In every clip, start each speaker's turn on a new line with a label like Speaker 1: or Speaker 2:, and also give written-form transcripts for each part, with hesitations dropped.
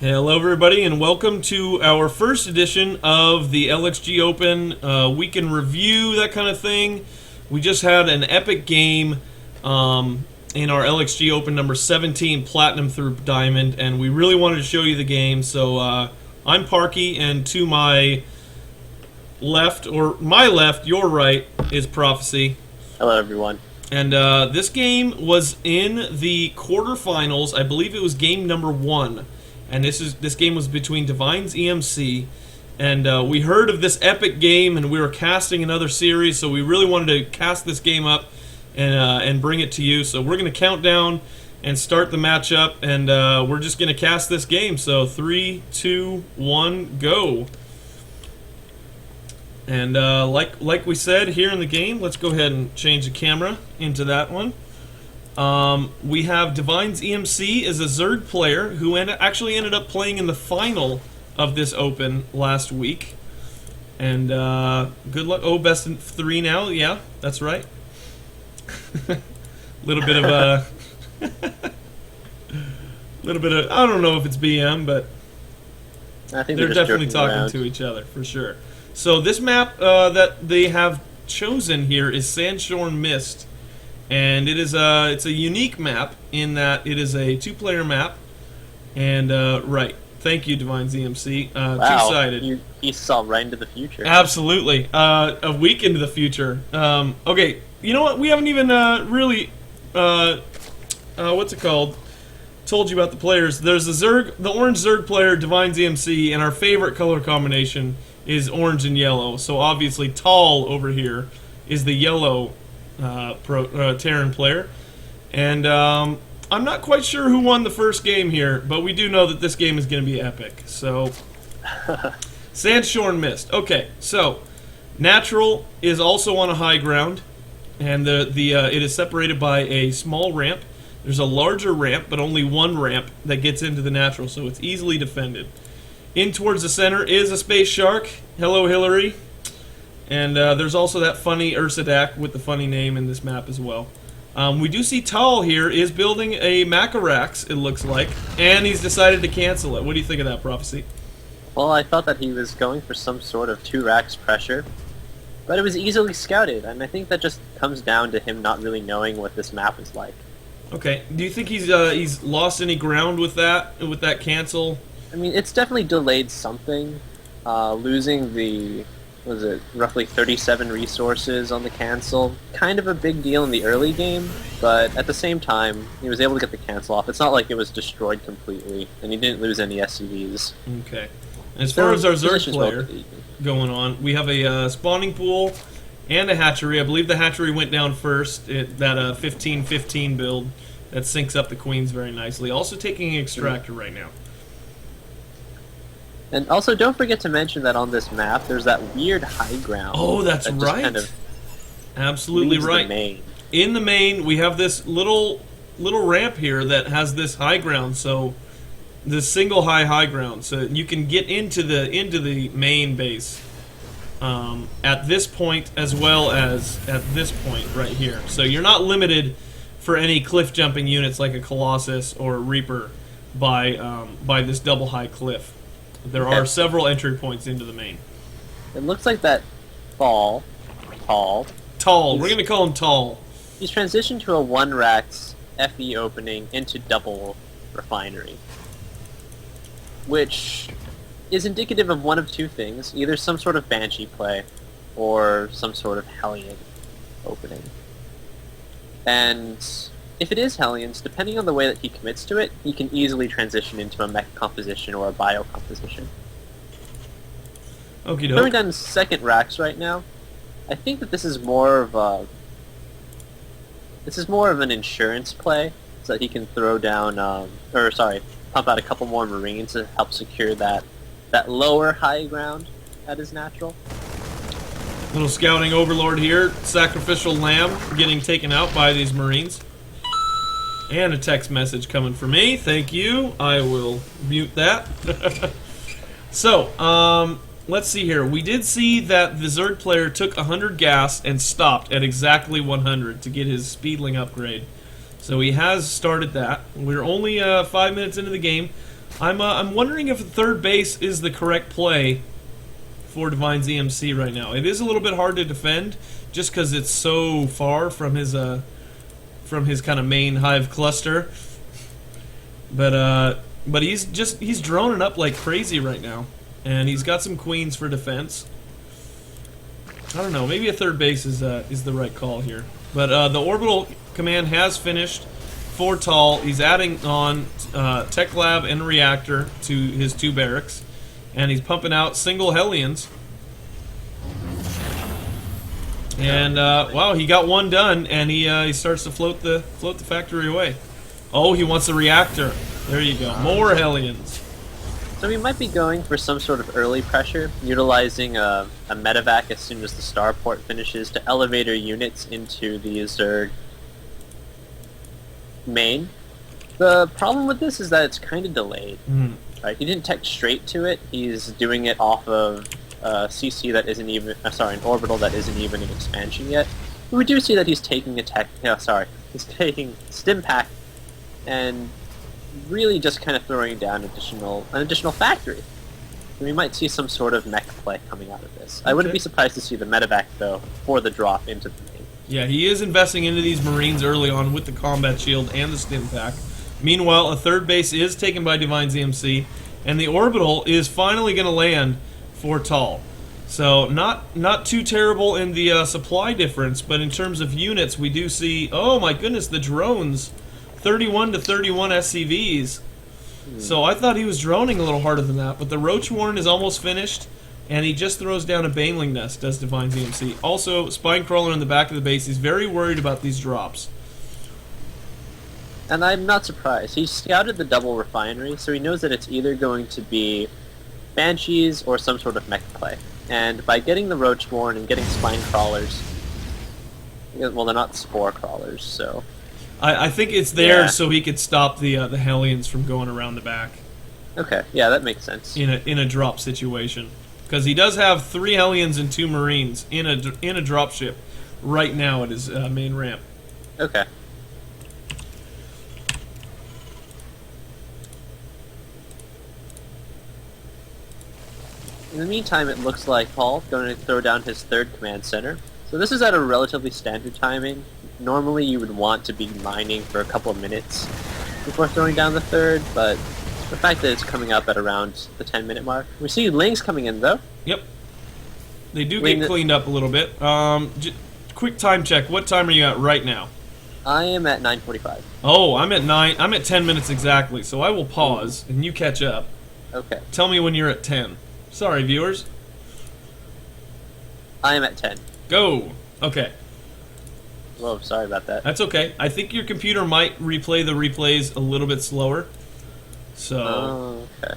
Speaker 1: Hello everybody and welcome to our first edition of the LXG Open week in review, that kind of thing. We just had an epic game in our LXG Open number 17, Platinum through Diamond, and we really wanted to show you the game. So I'm Parky, and to my left, or my left, your right, is Prophecy.
Speaker 2: Hello everyone.
Speaker 1: And this game was in the quarterfinals. I believe it was game number 1. And this game was between DVNeMc, and we heard of this epic game, and we were casting another series, so we really wanted to cast this game up and bring it to you. So we're going to count down and start the matchup, and we're just going to cast this game. So 3, 2, 1, go. And like we said here in the game, let's go ahead and change the camera into that one. We have DVNeMc as a Zerg player who actually ended up playing in the final of this Open last week. And good luck. Oh, best in 3 now. Yeah, that's right. Little bit of a little bit of, I don't know if it's BM, but
Speaker 2: I think
Speaker 1: they're definitely talking to each other for sure. So this map that they have chosen here is Sandshorn Mist. And it's a unique map in that it is a 2-player map, and right. Thank you, DVNeMc.
Speaker 2: Wow,
Speaker 1: two-sided.
Speaker 2: you saw right into the future.
Speaker 1: Absolutely, a week into the future. Okay, you know what? We haven't even really what's it called? Told you about the players. There's the orange Zerg player, DVNeMc, and our favorite color combination is orange and yellow. So obviously, Thall over here is the yellow Terran player, and I'm not quite sure who won the first game here, but we do know that this game is going to be epic. So Sandshorn Mist. Okay, so natural is also on a high ground, and it is separated by a small ramp. There's a larger ramp, but only one ramp that gets into the natural, so it's easily defended. In towards the center is a space shark. Hello, Hillary. And there's also that funny Ursadak with the funny name in this map as well. We do see Thall here is building a Macarax, it looks like, and he's decided to cancel it. What do you think of that, Prophecy?
Speaker 2: Well, I thought that he was going for some sort of 2 racks pressure, but it was easily scouted, and I think that just comes down to him not really knowing what this map is like.
Speaker 1: Okay, do you think he's lost any ground with that cancel?
Speaker 2: I mean, it's definitely delayed something. Losing the roughly 37 resources on the cancel. Kind of a big deal in the early game, but at the same time, he was able to get the cancel off. It's not like it was destroyed completely, and he didn't lose any SCVs.
Speaker 1: Okay. And as far as our Zerg player going on, we have a spawning pool and a hatchery. I believe the hatchery went down first, that 15-15 build that syncs up the queens very nicely. Also taking an extractor right now.
Speaker 2: And also, don't forget to mention that on this map, there's that weird high ground.
Speaker 1: Oh, that's
Speaker 2: that
Speaker 1: right.
Speaker 2: Kind of
Speaker 1: absolutely right.
Speaker 2: The main.
Speaker 1: In the main, we have this little ramp here that has this high ground. So, this single high ground. So you can get into the main base at this point as well as at this point right here. So you're not limited for any cliff jumping units like a Colossus or a Reaper by this double high cliff. There are several entry points into the main.
Speaker 2: It looks like that Thall.
Speaker 1: We're going to call him Thall.
Speaker 2: He's transitioned to a 1-racks FE opening into double refinery, which is indicative of one of 2 things: either some sort of Banshee play, or some sort of Hellion opening. And if it is Hellions, depending on the way that he commits to it, he can easily transition into a mech composition or a bio composition.
Speaker 1: Okie doke.
Speaker 2: Coming down to 2nd racks right now, I think that this is more of an insurance play, so that he can throw down, pump out a couple more Marines to help secure that lower high ground that is natural.
Speaker 1: Little scouting overlord here. Sacrificial lamb getting taken out by these Marines. And a text message coming for me. Thank you. I will mute that. So, let's see here. We did see that the Zerg player took 100 gas and stopped at exactly 100 to get his speedling upgrade. So he has started that. We're only 5 minutes into the game. I'm wondering if third base is the correct play for DVNeMc right now. It is a little bit hard to defend, just because it's so far from his kind of main hive cluster. But he's droning up like crazy right now, and he's got some queens for defense. I don't know. Maybe a third base is the right call here. But the orbital command has finished for Thall. He's adding on Tech Lab and Reactor to his 2 barracks, and he's pumping out single Hellions. And wow, he got one done, and he starts to float the factory away. Oh, he wants a reactor. There you go. More Hellions.
Speaker 2: So we might be going for some sort of early pressure, utilizing a medevac as soon as the starport finishes to elevator units into the Zerg main. The problem with this is that it's kind of delayed. Right? He didn't tech straight to it. He's doing it off of CC that isn't even, an orbital that isn't even an expansion yet. But we do see that he's taking he's taking stim pack and really just kind of throwing down an additional factory. And we might see some sort of mech play coming out of this. I wouldn't be surprised to see the medevac though for the drop into the main.
Speaker 1: Yeah, he is investing into these Marines early on with the combat shield and the stim pack. Meanwhile, a third base is taken by DVNeMc, and the orbital is finally going to land for Thall. So not too terrible in the supply difference, but in terms of units, we do see, oh my goodness, the drones, 31 to 31 SCVs. So I thought he was droning a little harder than that, but the Roach Warren is almost finished, and he just throws down a Baneling nest, does DVNeMc. Also, Spinecrawler in the back of the base. He's very worried about these drops.
Speaker 2: And I'm not surprised. He scouted the double refinery, so he knows that it's either going to be Banshees or some sort of mech play. And by getting the Roach Warren and getting Spinecrawlers, well, they're not Spore Crawlers, so...
Speaker 1: I think it's there so he could stop the Hellions from going around the back.
Speaker 2: Okay, yeah, that makes sense.
Speaker 1: In a drop situation, because he does have 3 Hellions and 2 Marines in a dropship right now at his main ramp.
Speaker 2: Okay. In the meantime, it looks like Thall going to throw down his 3rd command center. So this is at a relatively standard timing. Normally you would want to be mining for a couple of minutes before throwing down the 3rd, but the fact that it's coming up at around the 10-minute mark. We see Lings coming in, though.
Speaker 1: Yep. They do get cleaned up a little bit. Quick time check. What time are you at right now?
Speaker 2: I am at 9:45.
Speaker 1: Oh, I'm at 9. I'm at 10 minutes exactly, so I will pause, and you catch up.
Speaker 2: Okay.
Speaker 1: Tell me when you're at 10. Sorry, viewers.
Speaker 2: I am at 10.
Speaker 1: Go. Okay.
Speaker 2: Whoa, sorry about that.
Speaker 1: That's okay. I think your computer might replay the replays a little bit slower. So,
Speaker 2: okay.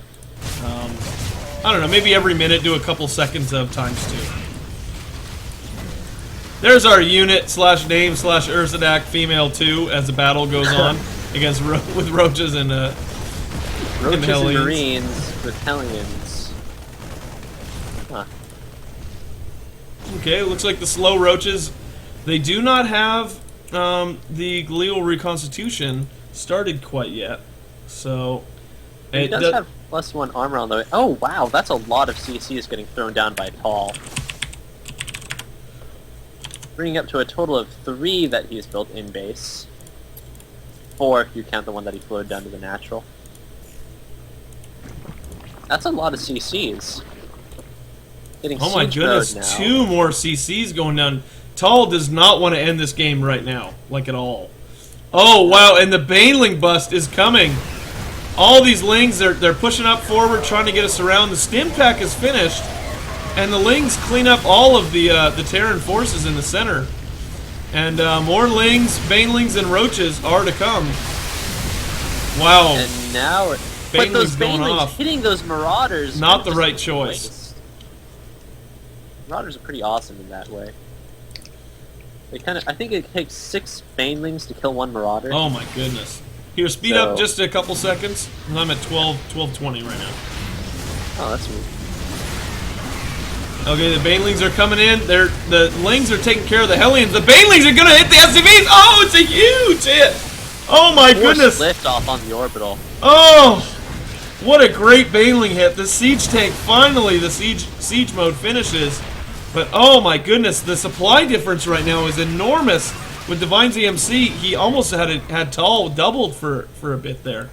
Speaker 1: I don't know, maybe every minute do a couple seconds of ×2. There's our unit /name /Urzadak female 2 as the battle goes on against with roaches and
Speaker 2: Roaches and Marines with Hellions. Huh.
Speaker 1: Okay, looks like the slow roaches, they do not have the glial reconstitution started quite yet. So
Speaker 2: it does have +1 armor on the way. Oh wow, that's a lot of CCs getting thrown down by Thall. Bringing up to a total of 3 that he's built in base. 4 if you count the one that he flowed down to the natural. That's a lot of CCs. Getting
Speaker 1: oh my goodness,
Speaker 2: now.
Speaker 1: 2 more CCs going down. Thall does not want to end this game right now, like at all. Oh wow, and the Baneling bust is coming. All these Lings, they're pushing up forward, trying to get us around. The stim pack is finished, and the Lings clean up all of the Terran forces in the center. And more Lings, Banelings, and Roaches are to come. Wow.
Speaker 2: And now, but those Banelings hitting those Marauders,
Speaker 1: not the right choice.
Speaker 2: Marauders are pretty awesome in that way. They I think it takes 6 Banelings to kill 1 Marauder.
Speaker 1: Oh my goodness. Here, speed up just a couple seconds. I'm at 12:20 right now.
Speaker 2: Oh, that's weird.
Speaker 1: Okay, the Banelings are coming in. The Lings are taking care of the Hellions. The Banelings are going to hit the SCVs. Oh, it's a huge hit. Oh my goodness.
Speaker 2: Lift off on the orbital.
Speaker 1: Oh, What a great Baneling hit. The siege tank, finally, the siege mode finishes. But oh my goodness, the supply difference right now is enormous. With DVNeMc, he almost had Thall doubled for a bit there.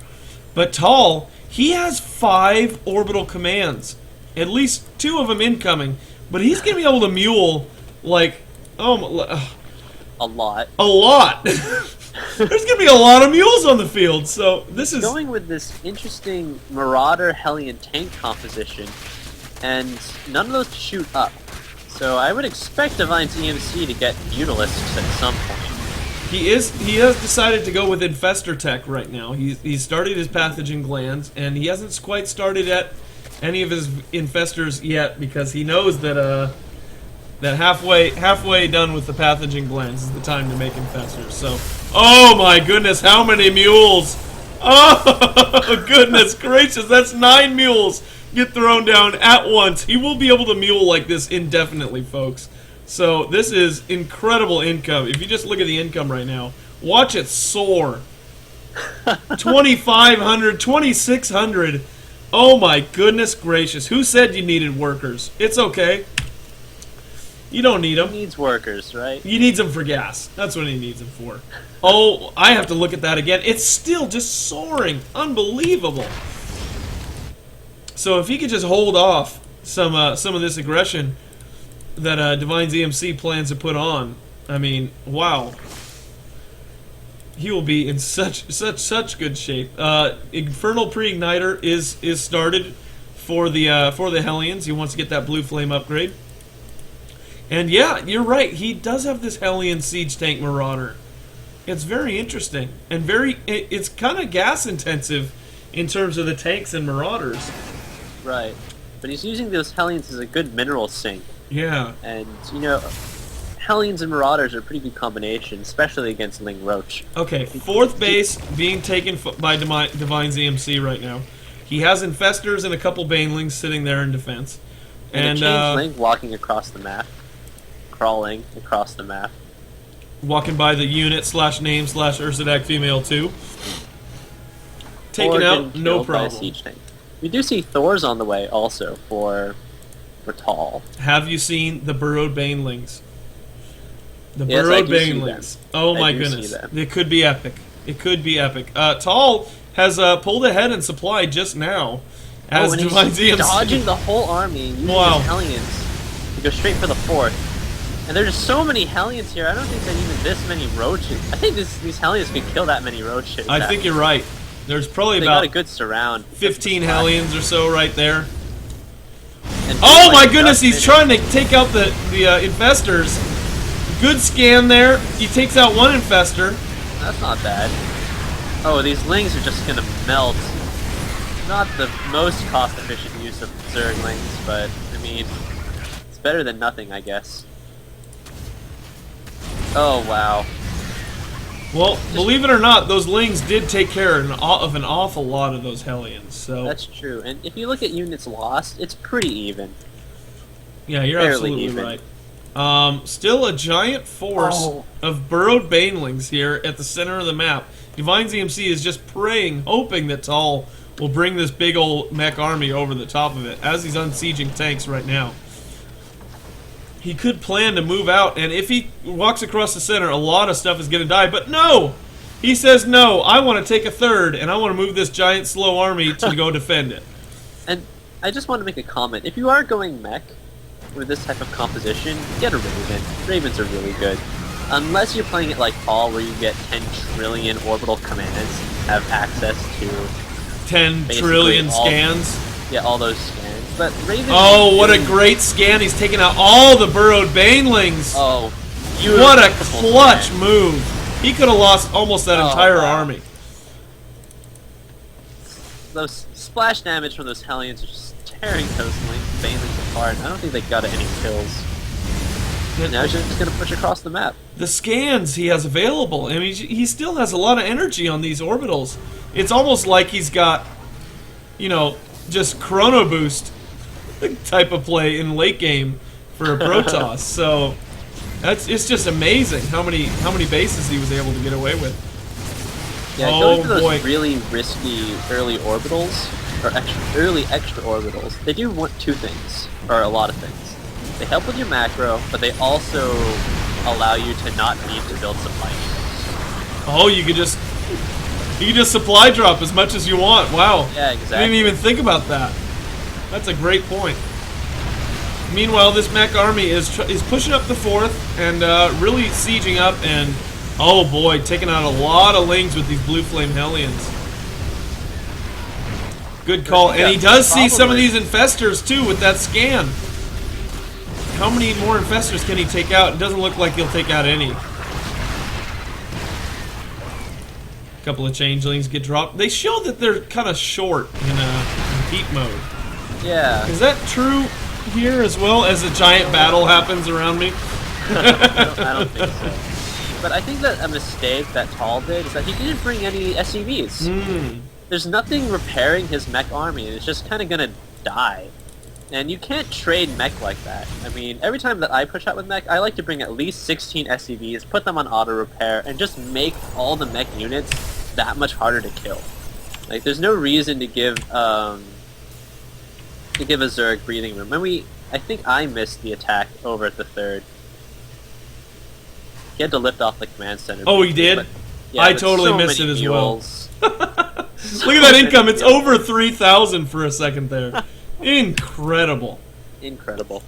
Speaker 1: But Thall, he has 5 orbital commands. At least 2 of them incoming. But he's going to be able to mule, like, a
Speaker 2: lot.
Speaker 1: A lot. There's going to be a lot of mules on the field. So this is
Speaker 2: going with this interesting Marauder Hellion tank composition, and none of those shoot up. So I would expect DVNeMc to get Mutalisks at some point.
Speaker 1: He has decided to go with Infestor Tech right now. He's started his Pathogen Glands, and he hasn't quite started at any of his Infestors yet because he knows that that halfway done with the Pathogen Glands is the time to make Infestors. So, oh my goodness, how many mules? Oh goodness gracious, that's 9 mules get thrown down at once. He will be able to mule like this indefinitely, folks. So this is incredible income. If you just look at the income right now, watch it soar. 2,500, 2,600. Oh my goodness gracious. Who said you needed workers? It's okay. You don't need them.
Speaker 2: He needs workers, right?
Speaker 1: He needs them for gas. That's what he needs them for. Oh, I have to look at that again. It's still just soaring. Unbelievable. So if he could just hold off some of this aggression that DVNeMc plans to put on, I mean, wow. He will be in such good shape. Infernal Pre-Igniter is started for the Hellions. He wants to get that blue flame upgrade. And yeah, you're right. He does have this Hellion Siege Tank Marauder. It's very interesting and it's kind of gas intensive in terms of the tanks and Marauders.
Speaker 2: Right, but he's using those Hellions as a good mineral sink.
Speaker 1: Yeah.
Speaker 2: And, you know, Hellions and Marauders are a pretty good combination, especially against Ling Roach.
Speaker 1: Okay, 4th base being taken by DVNeMc right now. He has Infestors and a couple Banelings sitting there in defense.
Speaker 2: And a Changeling walking across the map. Crawling across the map.
Speaker 1: Walking by the unit /name /Ursadak female 2. Taken out, no problem.
Speaker 2: By a siege tank. We do see Thor's on the way also for Thall.
Speaker 1: Have you seen the burrowed Banelings? The
Speaker 2: Yes,
Speaker 1: burrowed
Speaker 2: I do see
Speaker 1: Banelings.
Speaker 2: them.
Speaker 1: Oh my
Speaker 2: I do
Speaker 1: goodness.
Speaker 2: see them.
Speaker 1: It could be epic. It could be epic. Thall has pulled ahead in supply just now. As
Speaker 2: and he's
Speaker 1: DVNeMc.
Speaker 2: dodging the whole army and using his Hellions to go straight for the 4th. And there's so many Hellions here, I don't think that even this many Roaches... I think these Hellions could kill that many Roaches.
Speaker 1: I think you're right. There's probably
Speaker 2: they
Speaker 1: about
Speaker 2: got a good surround.
Speaker 1: 15 Hellions or so right there.
Speaker 2: And
Speaker 1: oh my goodness, he's trying to take out the Infestors. Good scan there. He takes out one Infestor.
Speaker 2: That's not bad. Oh, these Lings are just gonna melt. Not the most cost-efficient use of Zerglings, but, I mean, it's better than nothing, I guess. Oh, wow.
Speaker 1: Well, believe it or not, those Lings did take care of an awful lot of those Hellions. So
Speaker 2: that's true. And if you look at units lost, it's pretty even.
Speaker 1: Yeah, you're
Speaker 2: Fairly
Speaker 1: absolutely
Speaker 2: even.
Speaker 1: right. Still a giant force of burrowed Banelings here at the center of the map. DVNeMc is just praying, hoping that Thall will bring this big old mech army over the top of it, as he's unsieging tanks right now. He could plan to move out, and if he walks across the center, a lot of stuff is going to die, but no! He says, no, I want to take a 3rd, and I want to move this giant slow army to go defend it.
Speaker 2: And I just want to make a comment. If you are going mech with this type of composition, get a Raven. Ravens are really good. Unless you're playing it like Thall, where you get 10 trillion orbital commands, have access to
Speaker 1: 10 trillion scans.
Speaker 2: Yeah, all those scans. But Ravens...
Speaker 1: Oh, what a great scan. He's taking out all the burrowed Banelings.
Speaker 2: Oh,
Speaker 1: what a clutch move. He could have lost almost that entire army.
Speaker 2: Those splash damage from those Hellions are just tearing those Banelings apart. I don't think they got any kills. And now he's just going to push across the map.
Speaker 1: The scans he has available, I mean, he still has a lot of energy on these orbitals. It's almost like he's got, you know, just chrono boost type of play in late game for a Protoss. So it's just amazing how many bases he was able to get away with.
Speaker 2: Yeah, going for those really risky early orbitals or early extra orbitals, they do want two things, or a lot of things. They help with your macro, but they also allow you to not need to build supply needles.
Speaker 1: Oh, you could just supply drop as much as you want. Wow.
Speaker 2: Yeah, exactly.
Speaker 1: I didn't even think about that. That's a great point. Meanwhile, this mech army is pushing up the 4th and really sieging up, and oh boy, taking out a lot of lings with these blue flame Hellions. Good call, and he does see some of these infestors too with that scan. How many more infestors can he take out? It doesn't look like he'll take out any. A couple of changelings get dropped. They show that they're kind of short in heat mode.
Speaker 2: Yeah.
Speaker 1: Is that true here as well as a giant battle happens around me?
Speaker 2: I don't think so. But I think that a mistake that Thall did is that he didn't bring any SCVs. There's nothing repairing his mech army, and it's just kind of gonna die. And you can't trade mech like that. I mean, every time that I push out with mech, I like to bring at least 16 SCVs, put them on auto repair, and just make all the mech units that much harder to kill. Like, there's no reason to give a Zerg breathing room. And I think I missed the attack over at the 3rd. He had to lift off the command center.
Speaker 1: Oh, he did?
Speaker 2: Yeah,
Speaker 1: I totally
Speaker 2: so
Speaker 1: missed it
Speaker 2: many
Speaker 1: as
Speaker 2: mules.
Speaker 1: well. Look at that income. It's over 3,000 for a second there. Incredible.
Speaker 2: Incredible.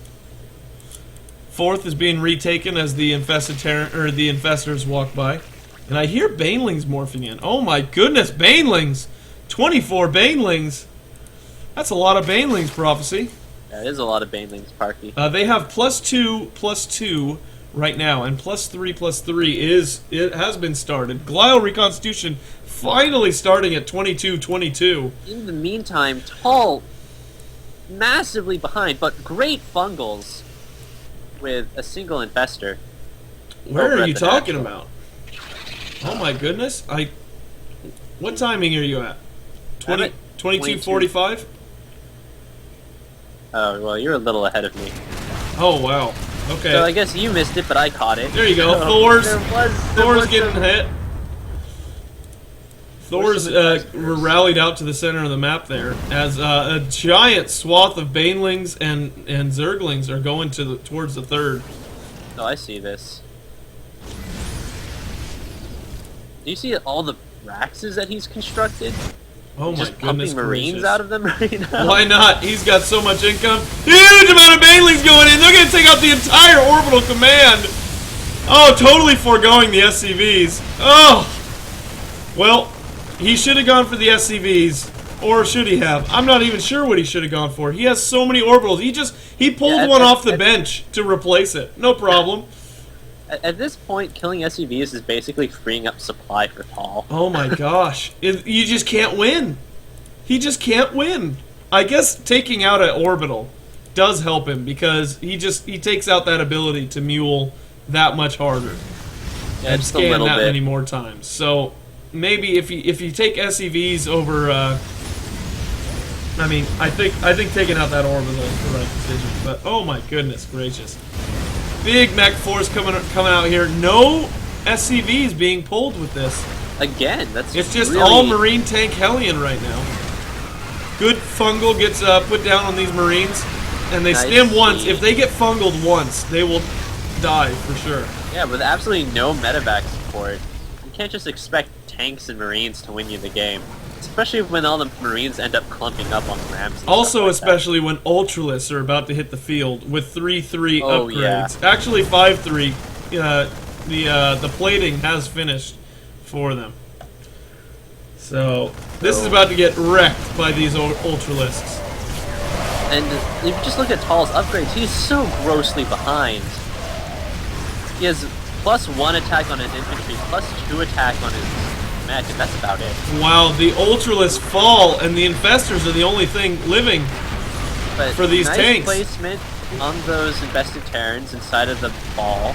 Speaker 1: 4th is being retaken as the infestors walk by. And I hear banelings morphing in. Oh my goodness, banelings! 24 banelings! That's a lot of banelings, Prophecy.
Speaker 2: That is a lot of banelings, Parky.
Speaker 1: They have +2/+2 right now, and +3/+3 has been started. Glial Reconstitution finally starting at 22/22.
Speaker 2: In the meantime, Thall massively behind, but great fungals with a single infestor.
Speaker 1: Where are you talking about? Oh my goodness! What timing are you at? 22:45?
Speaker 2: Oh well, you're a little ahead of me.
Speaker 1: Oh wow. Okay.
Speaker 2: So I guess you missed it, but I caught it.
Speaker 1: There you go. Thor's getting hit. Thor's were rallied out to the center of the map there as a giant swath of banelings and zerglings are going towards the 3rd.
Speaker 2: Oh, I see this. Do you see all the Raxes that he's constructed?
Speaker 1: Oh my
Speaker 2: just
Speaker 1: goodness
Speaker 2: pumping Marines
Speaker 1: gracious.
Speaker 2: out of them right now.
Speaker 1: Why not? He's got so much income. Huge amount of banelings going in. They're going to take out the entire orbital command. Oh, totally foregoing the SCVs. Oh. Well, he should have gone for the SCVs. Or should he have? I'm not even sure what he should have gone for. He has so many orbitals. He pulled one off the bench to replace it. No problem.
Speaker 2: At this point, killing SCVs is basically freeing up supply for Thall.
Speaker 1: Oh my gosh. You just can't win. He just can't win. I guess taking out an orbital does help him because he takes out that ability to mule that much harder.
Speaker 2: Yeah,
Speaker 1: and
Speaker 2: just
Speaker 1: scan
Speaker 2: a
Speaker 1: that
Speaker 2: bit.
Speaker 1: many more times. So maybe if you take SCVs over I mean, I think taking out that orbital is the right decision. But oh my goodness gracious. Big mech force coming out here. No SCVs being pulled with this.
Speaker 2: Again, that's
Speaker 1: It's just
Speaker 2: really...
Speaker 1: all Marine tank Hellion right now. Good fungal gets put down on these Marines, and they stim once. If they get fungled once, they will die for sure.
Speaker 2: Yeah, with absolutely no medevac support, you can't just expect tanks and Marines to win you the game. Especially when all the Marines end up clumping up on the rams. And
Speaker 1: Also,
Speaker 2: like
Speaker 1: especially when Ultralists are about to hit the field with 3/3
Speaker 2: Oh,
Speaker 1: upgrades.
Speaker 2: yeah.
Speaker 1: Actually, 5/3. The plating has finished for them. So this is about to get wrecked by these Ultralists.
Speaker 2: And if you just look at Thall's upgrades, he's so grossly behind. He has +1 attack on his infantry, +2 attack on his mech, and that's about it.
Speaker 1: Wow, the Ultralists fall, and the Infestors are the only thing living
Speaker 2: But
Speaker 1: for these
Speaker 2: nice
Speaker 1: tanks.
Speaker 2: placement on those invested Terrans inside of the ball.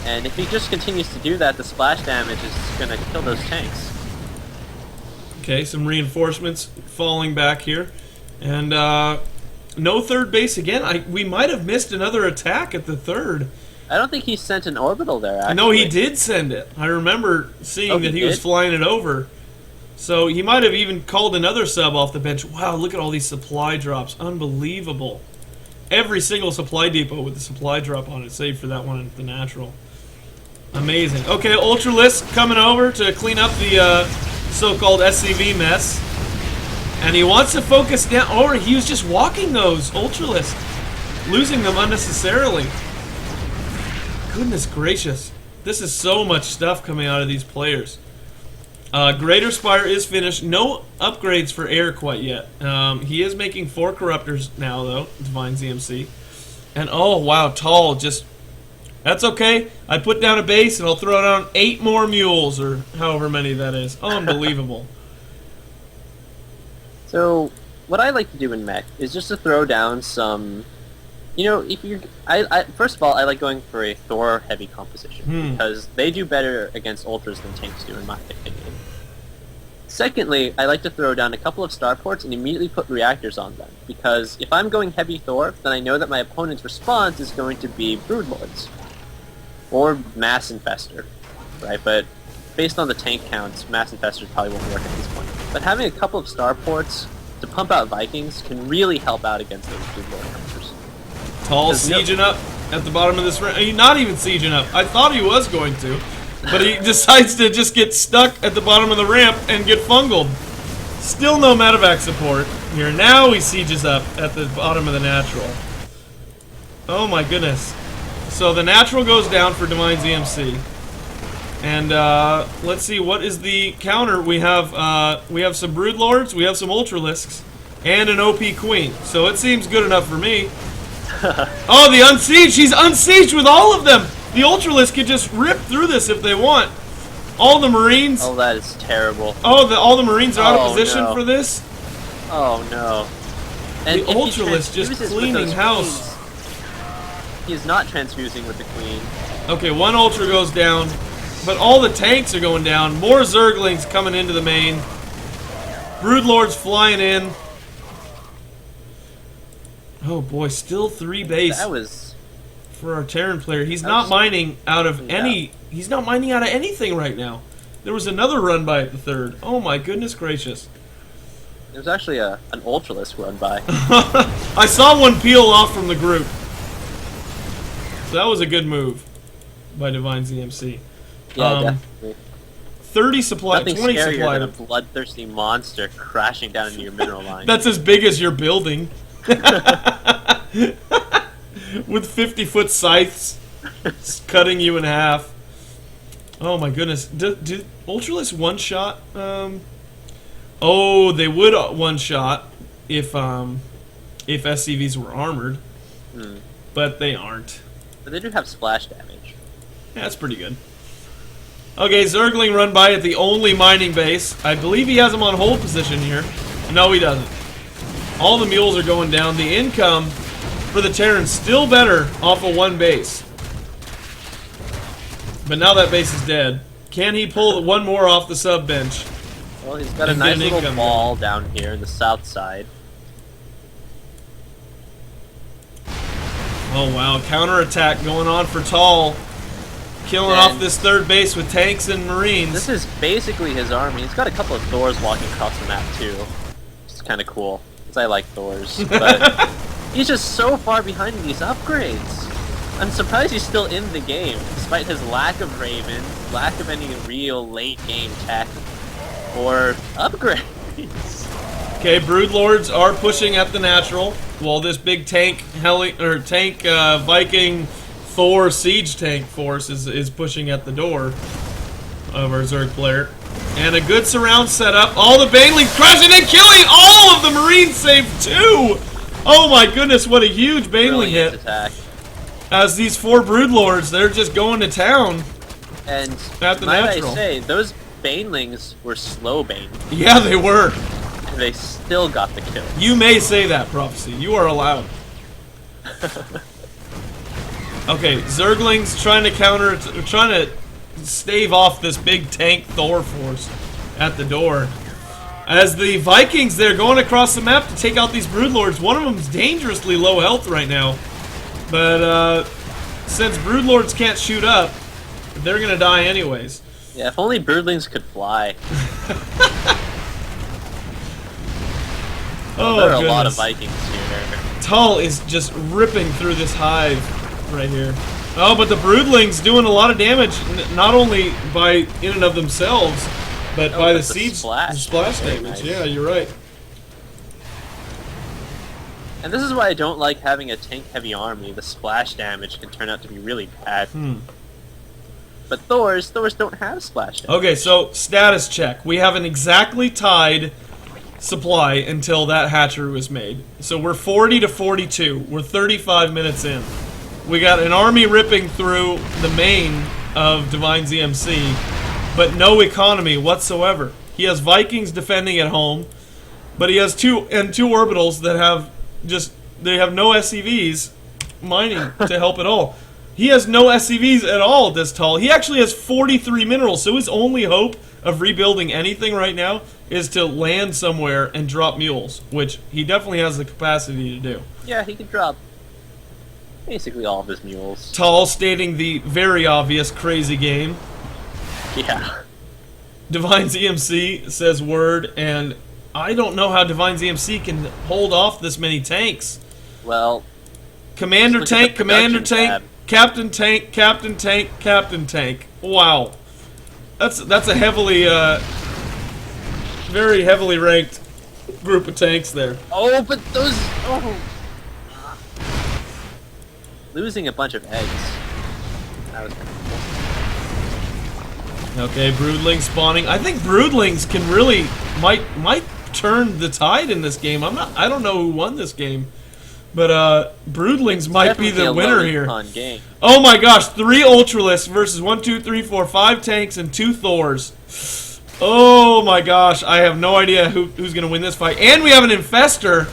Speaker 2: And if he just continues to do that, the splash damage is going to kill those tanks.
Speaker 1: Okay, some reinforcements falling back here. And no third base again. We might have missed another attack at the 3rd.
Speaker 2: I don't think he sent an orbital there, actually.
Speaker 1: No, he did send it. I remember seeing that he was flying it over. So he might have even called another sub off the bench. Wow, look at all these supply drops. Unbelievable. Every single supply depot with the supply drop on it, save for that one at the natural. Amazing. Okay, Ultralisk coming over to clean up the so-called SCV mess. And he wants to focus down. Or he was just walking those Ultralisk, losing them unnecessarily. Goodness gracious. This is so much stuff coming out of these players. Greater Spire is finished. No upgrades for air quite yet. He is making 4 Corruptors now, though. DVNeMc. And oh, wow, Thall just... That's okay. I put down a base and I'll throw down 8 more mules, or however many that is. Unbelievable.
Speaker 2: So, what I like to do in mech is just to throw down some... You know, if you're... first of all, I like going for a Thor heavy composition, because they do better against ultras than tanks do, in my opinion. Secondly, I like to throw down a couple of starports and immediately put reactors on them, because if I'm going heavy Thor, then I know that my opponent's response is going to be Broodlords. Or Mass Infestor, right? But based on the tank counts, Mass Infestors probably won't work at this point. But having a couple of starports to pump out Vikings can really help out against those Broodlord numbers.
Speaker 1: Thall sieging up at the bottom of this round. Not even sieging up. I thought he was going to. But he decides to just get stuck at the bottom of the ramp and get fungled. Still no medevac support here. Now he sieges up at the bottom of the natural. Oh my goodness. So the natural goes down for DVNeMc. And let's see, what is the counter? We have some Broodlords, we have some Ultralisks, and an OP Queen. So it seems good enough for me. Oh, the Unsiege! He's unsieged with all of them! The Ultralisk could just rip through this if they want. All the Marines...
Speaker 2: Oh, that is terrible.
Speaker 1: Oh, all the Marines are out of position for this?
Speaker 2: Oh, no. And
Speaker 1: the Ultralisk just cleaning house.
Speaker 2: Queens, he is not transfusing with the Queen.
Speaker 1: Okay, one Ultra goes down, but all the tanks are going down. More Zerglings coming into the main. Broodlords flying in. Oh boy, still 3 base.
Speaker 2: That was...
Speaker 1: For our Terran player. He's not mining out of any... He's not mining out of anything right now. There was another run by at the 3rd. Oh my goodness gracious.
Speaker 2: There's actually an Ultralisk run by.
Speaker 1: I saw one peel off from the group. So that was a good move by DVNeMc.
Speaker 2: Yeah, definitely.
Speaker 1: 30 supply,
Speaker 2: Nothing
Speaker 1: 20
Speaker 2: scarier
Speaker 1: supply.
Speaker 2: than a bloodthirsty monster crashing down into your mineral line.
Speaker 1: That's as big as your building. With 50-foot scythes cutting you in half. Oh my goodness. Did Ultralisk one-shot? Oh, they would one-shot if SCVs were armored. But they aren't.
Speaker 2: But they do have splash damage.
Speaker 1: Yeah, that's pretty good. Okay, Zergling run by at the only mining base. I believe he has him on hold position here. No, he doesn't. All the mules are going down. The income for the Terrans still better off of 1 base. But now that base is dead. Can he pull one more off the sub bench?
Speaker 2: Well, he's got a nice little ball down here in the south side.
Speaker 1: Oh wow, counterattack going on for Thall. Killing off this 3rd base with tanks and Marines.
Speaker 2: This is basically his army. He's got a couple of Thors walking across the map too. It's kind of cool, because I like Thors. But he's just so far behind in these upgrades. I'm surprised he's still in the game, despite his lack of Raven, lack of any real late-game tech, or upgrades.
Speaker 1: Okay, Broodlords are pushing at the natural, while this big tank Viking Thor siege tank force is pushing at the door of our Zerg player. And a good surround setup. All the Banelings crashing and killing all of the Marines save 2! Oh my goodness, what a huge Baneling hit.
Speaker 2: Attack.
Speaker 1: As these 4 Broodlords, they're just going to town.
Speaker 2: And
Speaker 1: at the
Speaker 2: might
Speaker 1: natural.
Speaker 2: I say, those Banelings were slow Banelings.
Speaker 1: Yeah, they were.
Speaker 2: And they still got the kill.
Speaker 1: You may say that, Prophecy. You are allowed. Okay, Zerglings trying to stave off this big tank Thor force at the door. As the Vikings, they're going across the map to take out these Broodlords. One of them's dangerously low health right now. But since Broodlords can't shoot up, they're gonna die anyways.
Speaker 2: Yeah, if only Broodlings could fly.
Speaker 1: Oh,
Speaker 2: there are a lot of
Speaker 1: goodness.
Speaker 2: Vikings here.
Speaker 1: Thall is just ripping through this hive right here. Oh, but the Broodlings doing a lot of damage, not only by in and of themselves, but by the siege
Speaker 2: splash
Speaker 1: damage.
Speaker 2: nice.
Speaker 1: Yeah, you're right.
Speaker 2: And this is why I don't like having a tank-heavy army. The splash damage can turn out to be really bad. But Thors don't have splash damage.
Speaker 1: Okay, so status check. We have an exactly tied supply until that hatchery was made. So we're 40 to 42. We're 35 minutes in. We got an army ripping through the main of Divine ZMC, but no economy whatsoever. He has Vikings defending at home, but he has two orbitals that have they have no SCVs mining to help at all. He has no SCVs at all this Thall. He actually has 43 minerals, so his only hope of rebuilding anything right now is to land somewhere and drop mules, which he definitely has the capacity to do.
Speaker 2: Yeah, he could drop basically all of his mules.
Speaker 1: Thall stating the very obvious crazy game.
Speaker 2: Yeah.
Speaker 1: Divine ZMC says word, and I don't know how Divine ZMC can hold off this many tanks.
Speaker 2: Well,
Speaker 1: Commander
Speaker 2: just look
Speaker 1: tank,
Speaker 2: at the
Speaker 1: commander
Speaker 2: production
Speaker 1: tank,
Speaker 2: tab.
Speaker 1: captain tank, captain tank, captain tank. Wow. That's a heavily, very heavily ranked group of tanks there.
Speaker 2: Oh, but those... Oh. Losing a bunch of eggs. That was kind of cool.
Speaker 1: Okay, Broodlings spawning. I think Broodlings can really might turn the tide in this game. I don't know who won this game, but Broodlings might be
Speaker 2: Definitely
Speaker 1: the
Speaker 2: a
Speaker 1: winner
Speaker 2: low
Speaker 1: here.
Speaker 2: econ game.
Speaker 1: Oh my gosh, 3 Ultralists versus 1, 2, 3, 4, 5 tanks and 2 Thors. Oh my gosh, I have no idea who's gonna win this fight. And we have an Infestor.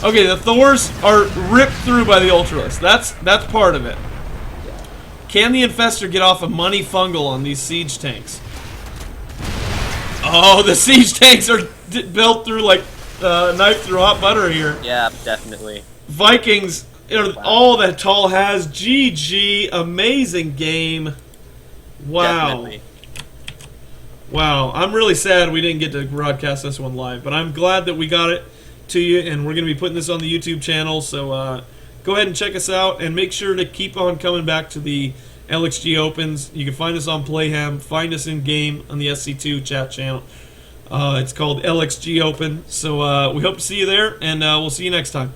Speaker 1: Okay, the Thors are ripped through by the Ultralists. That's part of it. Can the Infestor get off a money fungal on these siege tanks? Oh, the siege tanks are built through like knife through hot butter here.
Speaker 2: Yeah, definitely.
Speaker 1: Vikings are all that Thall has. GG, amazing game. Wow.
Speaker 2: Definitely.
Speaker 1: Wow, I'm really sad we didn't get to broadcast this one live, but I'm glad that we got it to you, and we're going to be putting this on the YouTube channel, so go ahead and check us out, and make sure to keep on coming back to the LXG Opens. You can find us on Playham, find us in-game on the SC2 chat channel. It's called LXG Open, so we hope to see you there, and we'll see you next time.